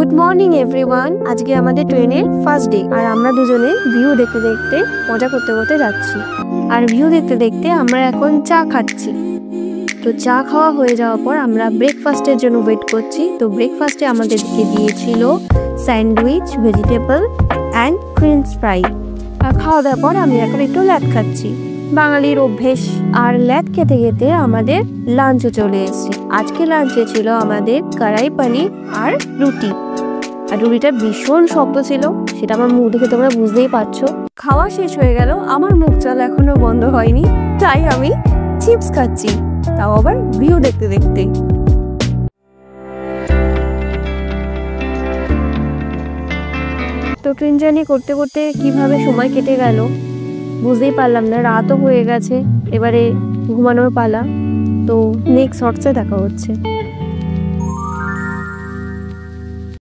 Good morning everyone. আজকে আমাদের ট্রেনের ফার্স্ট ডে, আর আমরা দুজনে ভিউ দেখতে দেখতে মজা করতে করতে যাচ্ছি। আর ভিউ দেখতে দেখতে আমরা এখন চা খাচ্ছি। তো চা খাওয়া হয়ে যাওয়ার পর আমরা ব্রেকফাস্টের জন্য ওয়েট করছি। তো ব্রেকফাস্টে আমাদেরকে দিয়েছিল sandwich, vegetable and French fry. আর খাওয়া দাওয়ার পর আমি এখন একটু ল্যাদ খাচ্ছি, বাঙালির অভ্যেস। আর ল্যাদ খেতে খেতে আমাদের লাঞ্চও চলে এসেছে। আজকে লাঞ্চে ছিল আমাদের কড়াই পনির আর রুটি। আর রুটিটা ভীষণ শক্ত ছিল, সেটা আমার মুখ দেখে তোমরা বুঝতেই পারছো। খাওয়া শেষ হয়ে গেল, আমার মুখ চালা এখনো বন্ধ হয়নি, তাই আমি চিপস খাচ্ছি, তাও আবার ভিউ দেখতে দেখতে। তো ট্রেন জার্নি করতে করতে কিভাবে সময় কেটে গেল বুঝতেই পারলাম না। রাতও হয়ে গেছে, এবারে ঘুমানোর পালা। তো নেক্সট শর্টসে দেখা হচ্ছে।